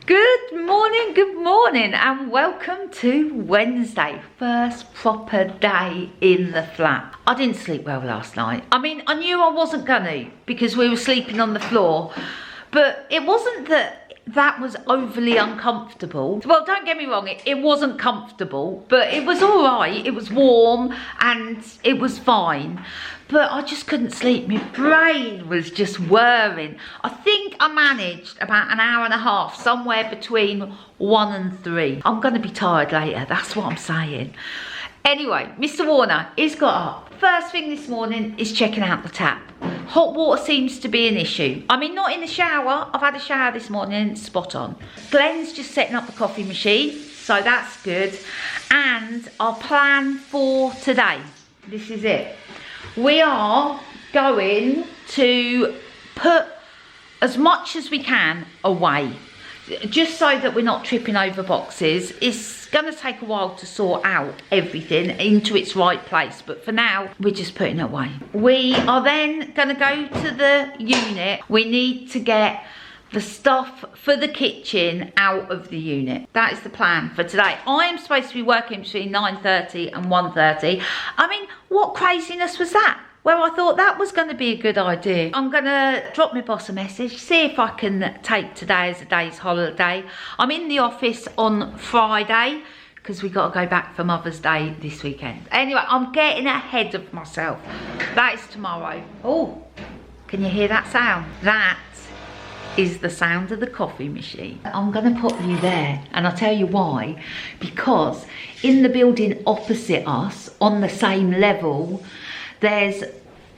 Good morning and welcome to Wednesday, first proper day in the flat. I didn't sleep well last night. I mean, I knew I wasn't gonna because we were sleeping on the floor, but it wasn't that was overly uncomfortable. Well, don't get me wrong, it wasn't comfortable, but it was all right. It was warm and it was fine, but I just couldn't sleep. My brain was just whirring. I think I managed about an hour and a half, somewhere between 1 and 3. I'm gonna be tired later, that's what I'm saying. Anyway, Mr. Warner, he's got up. First thing this morning is checking out the tap. Hot water seems to be an issue. I mean, not in the shower. I've had a shower this morning, it's spot on. Glenn's just setting up the coffee machine, so that's good. And our plan for today, this is it. We are going to put as much as we can away, just so that we're not tripping over boxes. It's going to take a while to sort out everything into its right place, but for now we're just putting it away. We are then going to go to the unit. We need to get the stuff for the kitchen out of the unit. That is the plan for today. I am supposed to be working between 9:30 and 1:30. I mean, what craziness was that? Well, I thought that was going to be a good idea. I'm going to drop my boss a message, see if I can take today as a day's holiday. I'm in the office on Friday because we got to go back for Mother's Day this weekend. Anyway, I'm getting ahead of myself. That is tomorrow. Oh, can you hear that sound? That is the sound of the coffee machine. I'm going to put you there, and I'll tell you why. Because in the building opposite us, on the same level, there's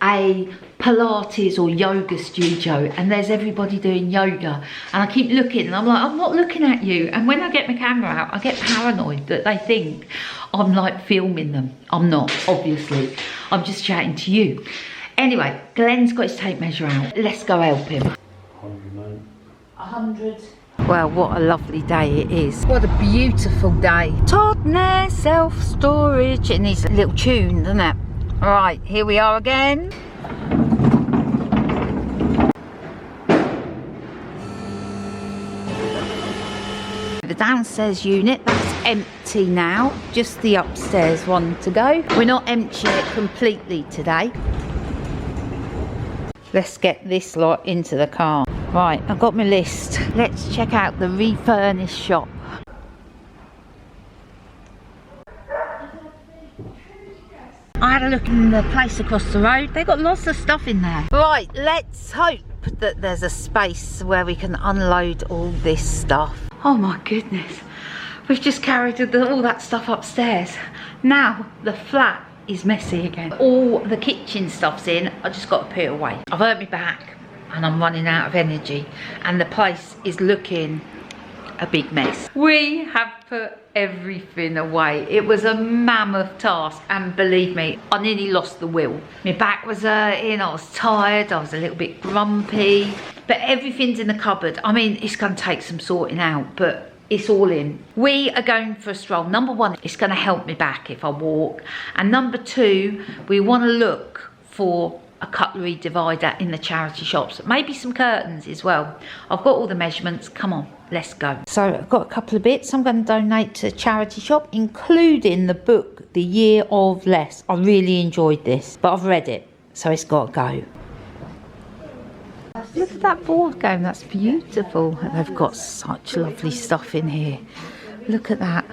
a Pilates or yoga studio, and there's everybody doing yoga, and I keep looking and I'm like, I'm not looking at you, and when I get my camera out I get paranoid that they think I'm like filming them. I'm not, obviously. I'm just chatting to you. Anyway, Glenn's got his tape measure out. Let's go help him. 100. Well, what a lovely day it is. What a beautiful day. Todner self-storage. It needs a little tune, doesn't it? Right, here we are again. The downstairs unit, that's empty now. Just the upstairs one to go. We're not emptying it completely today. Let's get this lot into the car. Right, I've got my list. Let's check out the refurnished shop. I had a look in the place across the road. They've got lots of stuff in there. Right, let's hope that there's a space where we can unload all this stuff. Oh my goodness. We've just carried all that stuff upstairs. Now the flat is messy again. All the kitchen stuff's in. I just got to put it away. I've hurt my back and I'm running out of energy. And the place is looking a big mess. We have put everything away. It was a mammoth task, and believe me, I nearly lost the will. My back was hurting, I was tired, I was a little bit grumpy, but everything's in the cupboard. I mean, it's going to take some sorting out, but it's all in. We are going for a stroll. Number one, it's going to help me back if I walk, and number two, we want to look for a cutlery divider in the charity shops, maybe some curtains as well. I've got all the measurements. Come on, let's go. So I've got a couple of bits I'm going to donate to a charity shop, including the book The Year of Less. I really enjoyed this, but I've read it, so it's got to go. Look at that board game, that's beautiful. They've got such lovely stuff in here. Look at that.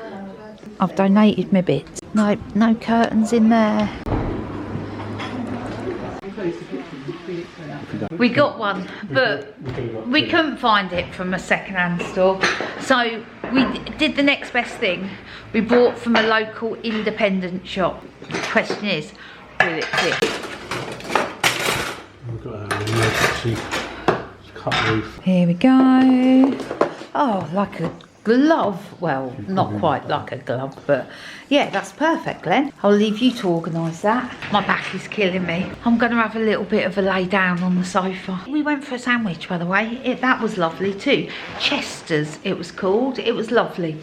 I've donated my bits. No curtains in there. We got one, but we couldn't find it from a second-hand store, so we did the next best thing. We bought from a local independent shop. The question is, will it fit? Here we go. Oh, like a glove. Well, not quite like a glove, but yeah, that's perfect, Glenn. I'll leave you to organise that. My back is killing me. I'm going to have a little bit of a lay down on the sofa. We went for a sandwich, by the way. That was lovely too. Chester's, it was called. It was lovely.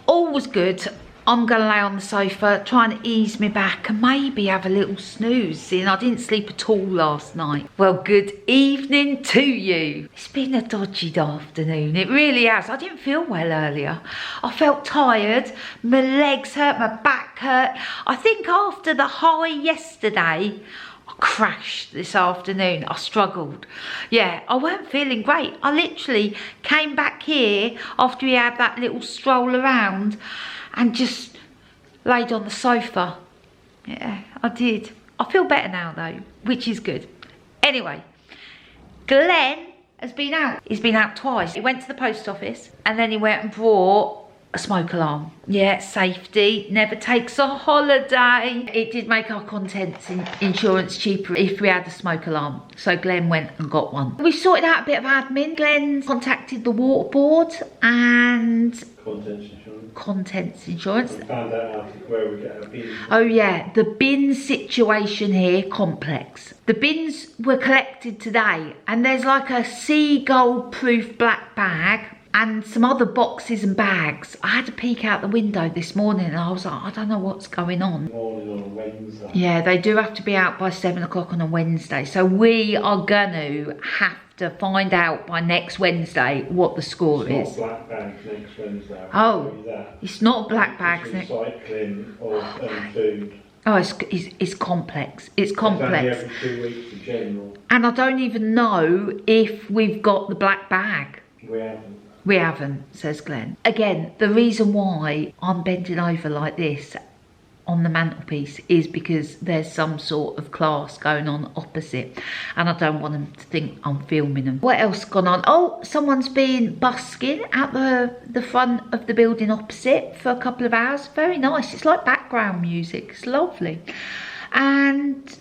All was good. I'm gonna lay on the sofa, trying to ease me back and maybe have a little snooze, seeing I didn't sleep at all last night. Well, good evening to you. It's been a dodgy afternoon, it really has. I didn't feel well earlier. I felt tired, my legs hurt, my back hurt. I think after the high yesterday, I crashed this afternoon. I struggled. Yeah, I weren't feeling great. I literally came back here after we had that little stroll around and just laid on the sofa. Yeah, I did. I feel better now though, which is good. Anyway, Glenn has been out. He's been out twice. He went to the post office and then he went and brought a smoke alarm. Yeah, safety never takes a holiday. It did make our contents insurance cheaper if we had a smoke alarm. So Glenn went and got one. We sorted out a bit of admin. Glenn contacted the water board and contents insurance. We found out where we get our bins. Oh yeah, the bin situation here, complex. The bins were collected today and there's like a seagull proof black bag and some other boxes and bags. I had to peek out the window this morning and I was like, I don't know what's going on. Morning on a Wednesday. Yeah, they do have to be out by 7 o'clock on a Wednesday. So we are gonna have to find out by next Wednesday what the score is. It's not black bags next Wednesday. Oh, it's not black bags. Recycling of food. Oh, it's complex. It's complex. It's only every 2 weeks in general. And I don't even know if we've got the black bag. We haven't. We haven't, says Glenn. Again, the reason why I'm bending over like this on the mantelpiece is because there's some sort of class going on opposite and I don't want them to think I'm filming them. What else gone on? Oh, someone's been busking at the front of the building opposite for a couple of hours. Very nice. It's like background music. It's lovely. And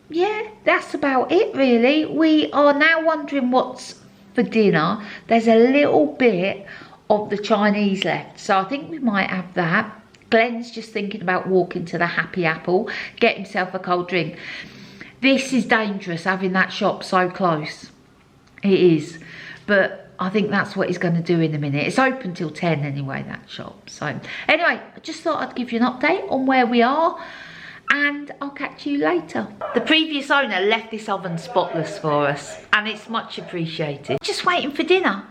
yeah, that's about it really. We are now wondering what's for dinner. There's a little bit of the Chinese left, so I think we might have that. Glenn's just thinking about walking to the Happy Apple, get himself a cold drink. This is dangerous, having that shop so close. It is, but I think that's what he's going to do in a minute. It's open till 10 anyway, that shop. So anyway, I just thought I'd give you an update on where we are and I'll catch you later. The previous owner left this oven spotless for us and it's much appreciated. Just waiting for dinner.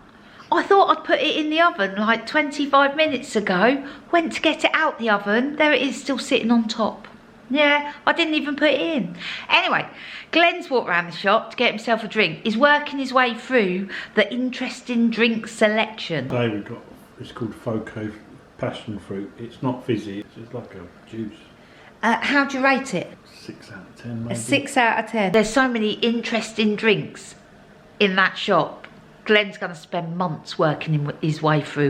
I thought I'd put it in the oven like 25 minutes ago. Went to get it out the oven. There it is, still sitting on top. Yeah, I didn't even put it in. Anyway, Glenn's walked around the shop to get himself a drink. He's working his way through the interesting drink selection. Today we've got, it's called Foco Passion Fruit. It's not fizzy, it's just like a juice. How do you rate it? 6 out of 10 maybe. A 6 out of 10. There's so many interesting drinks in that shop. Glenn's going to spend months working his way through